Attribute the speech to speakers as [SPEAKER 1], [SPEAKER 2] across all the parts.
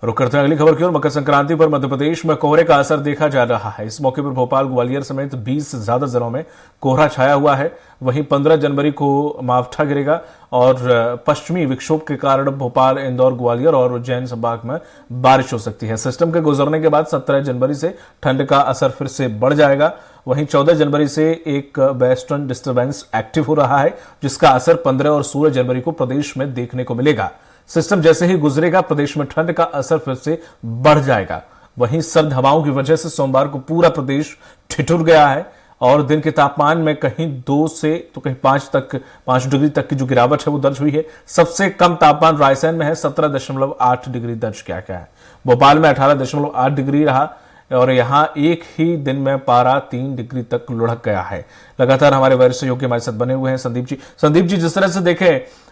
[SPEAKER 1] रुक करते हैं अगली खबर की ओर। मकर संक्रांति पर मध्य प्रदेश में कोहरे का असर देखा जा रहा है। इस मौके पर भोपाल, ग्वालियर समेत 20 से ज्यादा जिलों में कोहरा छाया हुआ है। वहीं 15 जनवरी को मावठा गिरेगा और पश्चिमी विक्षोभ के कारण भोपाल, इंदौर, ग्वालियर और उज्जैन संभाग में बारिश हो सकती है। सिस्टम के गुजरने के बाद 17 जनवरी से ठंड का असर फिर से बढ़ जाएगा। वहीं 14 जनवरी से एक वेस्टर्न डिस्टर्बेंस एक्टिव हो रहा है, जिसका असर 15 और 16 जनवरी को प्रदेश में देखने को मिलेगा। सिस्टम जैसे ही गुजरेगा, प्रदेश में ठंड का असर फिर से बढ़ जाएगा। वहीं सर्द हवाओं की वजह से सोमवार को पूरा प्रदेश ठिठुर गया है और दिन के तापमान में कहीं 2 से तो कहीं 5 डिग्री तक की जो गिरावट है वो दर्ज हुई है। सबसे कम तापमान रायसेन में है, 17.8 डिग्री दर्ज किया गया है। भोपाल में 18.8 डिग्री रहा और यहां एक ही दिन में पारा 3 डिग्री तक लुढ़क गया है। लगातार हमारे वरिष्ठ सहयोगी हमारे साथ बने हुए हैं संदीप जी, जिस तरह से देखें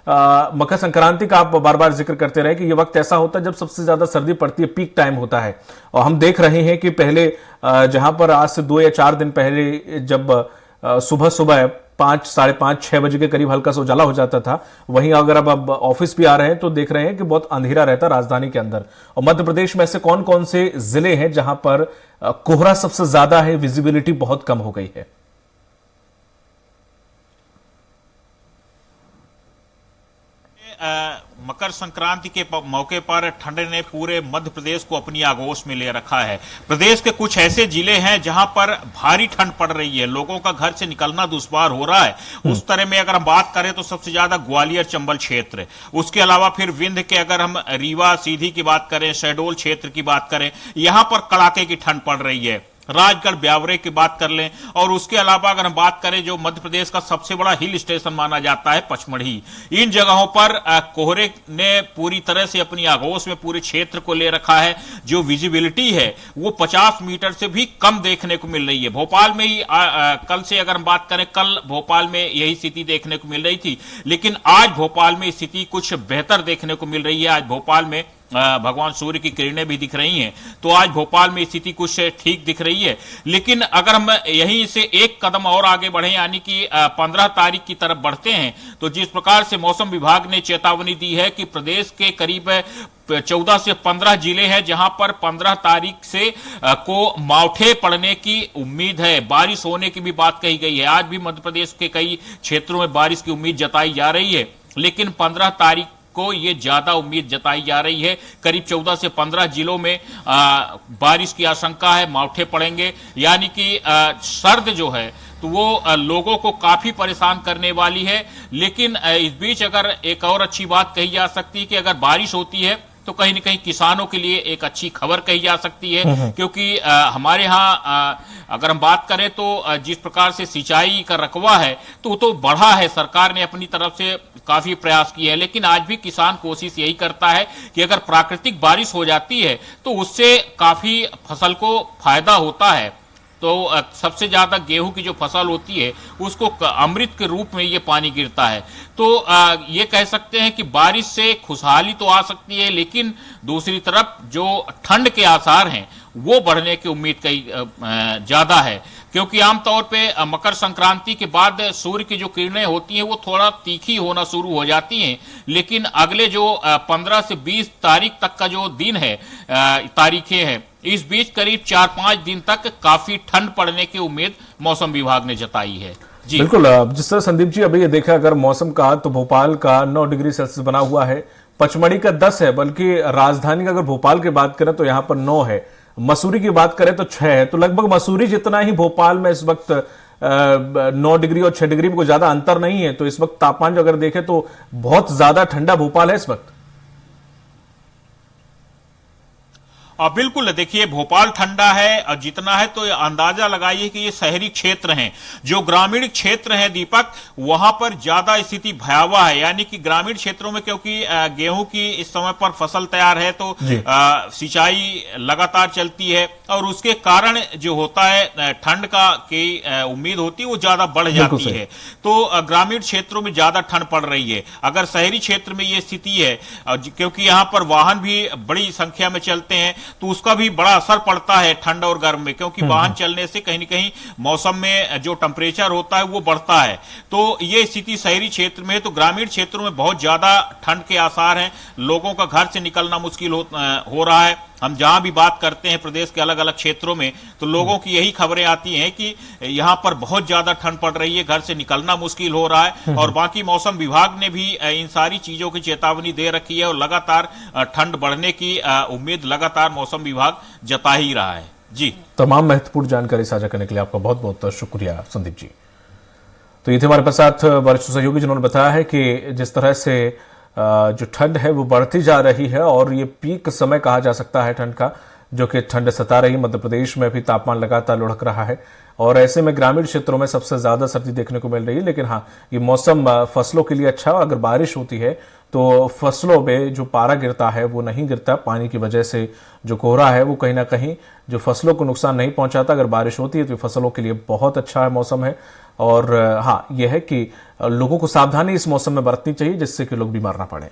[SPEAKER 1] मकर संक्रांति का आप बार बार जिक्र करते रहे कि ये वक्त ऐसा होता है जब सबसे ज्यादा सर्दी पड़ती है, पीक टाइम होता है। और हम देख रहे हैं कि पहले जहां पर आज से 2 या 4 दिन पहले जब सुबह सुबह 5, साढ़े 5, 6 बजे के करीब हल्का सा उजाला हो जाता था, वहीं अगर अब ऑफिस भी आ रहे हैं तो देख रहे हैं कि बहुत अंधेरा रहता है राजधानी के अंदर। और मध्य प्रदेश में ऐसे कौन कौन से जिले हैं जहां पर कोहरा सबसे ज्यादा है, विजिबिलिटी बहुत कम हो गई है?
[SPEAKER 2] मकर संक्रांति के मौके पर ठंड ने पूरे मध्य प्रदेश को अपनी आगोश में ले रखा है। प्रदेश के कुछ ऐसे जिले हैं जहां पर भारी ठंड पड़ रही है, लोगों का घर से निकलना दुश्वार हो रहा है। उस तरह में अगर हम बात करें तो सबसे ज्यादा ग्वालियर चंबल क्षेत्र, उसके अलावा फिर विंध्य के अगर हम रीवा सीधी की बात करें, शहडोल क्षेत्र की बात करें, यहां पर कड़ाके की ठंड पड़ रही है। राजगढ़, ब्यावरे की बात कर लें और उसके अलावा अगर हम बात करें जो मध्य प्रदेश का सबसे बड़ा हिल स्टेशन माना जाता है पचमढ़ी, इन जगहों पर कोहरे ने पूरी तरह से अपनी आगोश में पूरे क्षेत्र को ले रखा है। जो विजिबिलिटी है वो 50 मीटर से भी कम देखने को मिल रही है। भोपाल में ही कल से अगर हम बात करें, कल भोपाल में यही स्थिति देखने को मिल रही थी, लेकिन आज भोपाल में स्थिति कुछ बेहतर देखने को मिल रही है। आज भोपाल में भगवान सूर्य की किरणें भी दिख रही हैं, तो आज भोपाल में स्थिति कुछ ठीक दिख रही है। लेकिन अगर हम यहीं से एक कदम और आगे बढ़े, यानी कि 15 तारीख की तरफ बढ़ते हैं, तो जिस प्रकार से मौसम विभाग ने चेतावनी दी है कि प्रदेश के करीब 14 से 15 जिले हैं जहां पर 15 तारीख से को मावठे पड़ने की उम्मीद है, बारिश होने की भी बात कही गई है। आज भी मध्य प्रदेश के कई क्षेत्रों में बारिश की उम्मीद जताई जा रही है, लेकिन 15 तारीख को ये ज्यादा उम्मीद जताई जा रही है। करीब 14 से 15 जिलों में बारिश की आशंका है, मावठे पड़ेंगे, यानी कि सर्द जो है तो वो लोगों को काफी परेशान करने वाली है। लेकिन इस बीच अगर एक और अच्छी बात कही जा सकती है कि अगर बारिश होती है तो कहीं न कहीं किसानों के लिए एक अच्छी खबर कही जा सकती है, क्योंकि हमारे यहाँ अगर हम बात करें तो जिस प्रकार से सिंचाई का रकबा है तो बढ़ा है, सरकार ने अपनी तरफ से काफी प्रयास किए हैं। लेकिन आज भी किसान कोशिश यही करता है कि अगर प्राकृतिक बारिश हो जाती है तो उससे काफी फसल को फायदा होता है। तो सबसे ज्यादा गेहूं की जो फसल होती है उसको अमृत के रूप में ये पानी गिरता है। तो ये कह सकते हैं कि बारिश से खुशहाली तो आ सकती है, लेकिन दूसरी तरफ जो ठंड के आसार हैं वो बढ़ने की उम्मीद कई ज्यादा है, क्योंकि आमतौर पे मकर संक्रांति के बाद सूर्य की जो किरणें होती हैं वो थोड़ा तीखी होना शुरू हो जाती हैं। लेकिन अगले जो 15 से 20 तारीख तक का जो दिन है, तारीखें हैं, इस बीच करीब 4-5 दिन तक काफी ठंड पड़ने की उम्मीद मौसम विभाग ने जताई है। जी
[SPEAKER 1] बिल्कुल, जिस तरह संदीप जी अभी ये देखा अगर मौसम का, तो भोपाल का 9 डिग्री सेल्सियस बना हुआ है, पचमढ़ी का 10 है, बल्कि राजधानी का अगर भोपाल की बात करें तो यहां पर 9 है, मसूरी की बात करें तो 6 है। तो लगभग मसूरी जितना ही भोपाल में इस वक्त 9 डिग्री और 6 डिग्री में कोई ज्यादा अंतर नहीं है। तो इस वक्त तापमान जो अगर देखें तो बहुत ज्यादा ठंडा भोपाल है इस वक्त।
[SPEAKER 2] बिल्कुल, देखिए भोपाल ठंडा है और जितना है तो अंदाजा लगाइए कि ये शहरी क्षेत्र हैं। जो ग्रामीण क्षेत्र है दीपक, वहां पर ज्यादा स्थिति भयावह है। यानी कि ग्रामीण क्षेत्रों में क्योंकि गेहूं की इस समय पर फसल तैयार है तो सिंचाई लगातार चलती है और उसके कारण जो होता है ठंड का की उम्मीद होती है वो ज्यादा बढ़ जाती है। तो ग्रामीण क्षेत्रों में ज्यादा ठंड पड़ रही है। अगर शहरी क्षेत्र में ये स्थिति है, क्योंकि यहाँ पर वाहन भी बड़ी संख्या में चलते हैं, तो उसका भी बड़ा असर पड़ता है ठंड और गर्म में, क्योंकि वाहन चलने से कहीं न कहीं मौसम में जो टेम्परेचर होता है वो बढ़ता है। तो ये स्थिति शहरी क्षेत्र में है, तो ग्रामीण क्षेत्रों में बहुत ज्यादा ठंड के आसार हैं, लोगों का घर से निकलना मुश्किल हो रहा है। हम जहां भी बात करते हैं प्रदेश के अलग अलग क्षेत्रों में, तो लोगों की यही खबरें आती हैं कि यहां पर बहुत ज्यादा ठंड पड़ रही है, घर से निकलना मुश्किल हो रहा है। और बाकी मौसम विभाग ने भी इन सारी चीजों की चेतावनी दे रखी है और लगातार ठंड बढ़ने की उम्मीद लगातार मौसम विभाग जता ही रहा है। जी,
[SPEAKER 1] तमाम महत्वपूर्ण जानकारी साझा करने के लिए आपका बहुत बहुत शुक्रिया संदीप जी। तो ये थे हमारे साथ वरिष्ठ सहयोगी जिन्होंने बताया है कि जिस तरह से जो ठंड है वो बढ़ती जा रही है और ये पीक समय कहा जा सकता है ठंड का, जो कि ठंड सता रही। मध्य प्रदेश में भी तापमान लगातार लुढ़क रहा है और ऐसे में ग्रामीण क्षेत्रों में सबसे ज्यादा सर्दी देखने को मिल रही है। लेकिन हाँ, ये मौसम फसलों के लिए अच्छा है। अगर बारिश होती है तो फसलों में जो पारा गिरता है वो नहीं गिरता, पानी की वजह से जो कोहरा है वो कहीं ना कहीं जो फसलों को नुकसान नहीं पहुंचाता। अगर बारिश होती है तो फसलों के लिए बहुत अच्छा मौसम है। और हाँ, यह है कि लोगों को सावधानी इस मौसम में बरतनी चाहिए जिससे कि लोग बीमार ना पड़े।